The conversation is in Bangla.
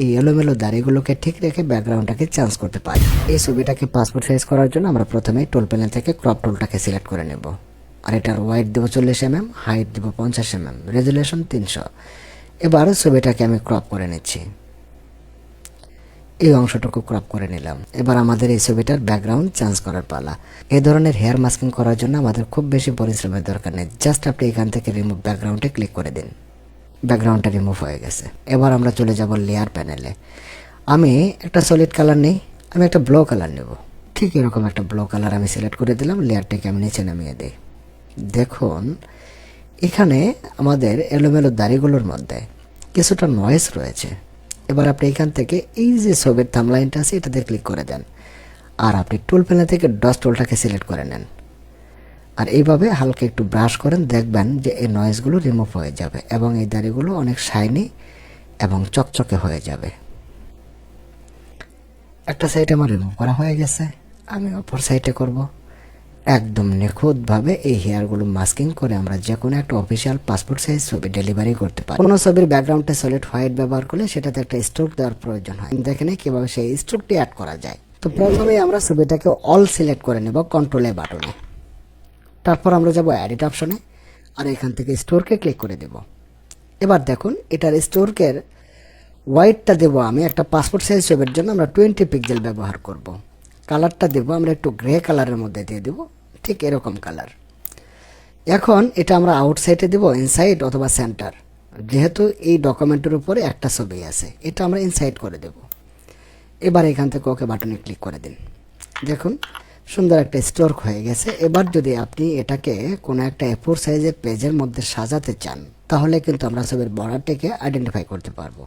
এই এলোমেলো দাড়িগুলোকে ঠিক রেখে ব্যাকগ্রাউন্ডটাকে চেঞ্জ করতে পারি। এই ছবিটাকে পাসপোর্ট সাইজ করার জন্য আমরা প্রথমে টুল প্যানেল থেকে ক্রপ টুলটাকে সিলেক্ট করে নেব। আর এটার ওয়াইড দেবো 40 mm, হাইট দেবো 50 mm, রেজুলেশন 300। এবার ছবিটাকে আমি ক্রপ করে নিচ্ছি, এই অংশটুকু ক্রপ করে নিলাম। এবার আমাদের এই ছবিটার ব্যাকগ্রাউন্ড চেঞ্জ করার পালা। এই ধরনের হেয়ার মাস্কিং করার জন্য আমাদের খুব বেশি পরিশ্রমের দরকার নেই, জাস্ট আপনি এখান থেকে রিমুভ ব্যাকগ্রাউন্ডে ক্লিক করে দিন, ব্যাকগ্রাউন্ডটা রিমুভ হয়ে গেছে। এবার আমরা চলে যাব লেয়ার প্যানেলে। আমি একটা সলিড কালার নেই, আমি একটা ব্লু কালার নেব। ঠিক এরকম একটা ব্লু কালার আমি সিলেক্ট করে দিলাম, লেয়ারটাকে আমি নিচে নামিয়ে দিই। দেখুন এখানে আমাদের এলোমেলো দাড়িগুলোর মধ্যে কিছুটা নয়েজ রয়েছে। এবার আপনি এখান থেকে এই যে ছবির থাম্বলাইনটা আছে এটাতে ক্লিক করে দেন, আর আপনি টুল প্যানেল থেকে ডস টুলটাকে সিলেক্ট করে নেন, আর এইভাবে হালকা একটু ব্রাশ করেন, দেখবেন যে এই নয়েজগুলো রিমুভ হয়ে যাবে এবং এই দাড়িগুলো অনেক শাইনি এবং চকচকে হয়ে যাবে। একটা সাইড আমার রিমুভ করা হয়ে গেছে, আমি অপর সাইডে করব। একদম নিখুঁতভাবে এই হেয়ারগুলো মাস্কিং করে আমরা যে কোনো একটা অফিসিয়াল পাসপোর্ট সাইজ ছবি ডেলিভারি করতে পারি। কোনো ছবির ব্যাকগ্রাউন্ডে সলিড হোয়াইট ব্যবহার করলে সেটাতে একটা স্ট্রোক দেওয়ার প্রয়োজন হয়। দেখেন কিভাবে সেই স্ট্রোকটি অ্যাড করা যায়। তো প্রথমে আমরা ছবিটাকে অল সিলেক্ট করে নেব কন্ট্রোল এ বাটনে। তারপর আমরা যাব এডিট অপশনে, আর এখান থেকে স্টোরকে ক্লিক করে দেব। এবার দেখুন এটার স্টোরকের হোয়াইটটা দেব আমি একটা পাসপোর্ট সাইজ ছবির জন্য আমরা 20 পিক্সেল ব্যবহার করব। কালারটা দেব আমরা একটু গ্রে কালারের মধ্যে দিয়ে দেব, ঠিক এরকম কালার। এখন এটা আমরা আউটসাইডে দেব, ইনসাইড অথবা সেন্টার। যেহেতু এই ডকুমেন্টের উপরে একটা ছবি আছে, এটা আমরা ইনসাইড করে দেব। এবার এখান থেকে ওকে বাটনে ক্লিক করে দিন। দেখুন সুন্দর একটা স্টোর হয়ে গেছে। এবার যদি আপনি এটাকে কোনো একটা A4 সাইজের পেজের মধ্যে সাজাতে চান, তাহলে কিন্তু আমরা ছবির বর্ডারটাকে আইডেন্টিফাই করতে পারবো।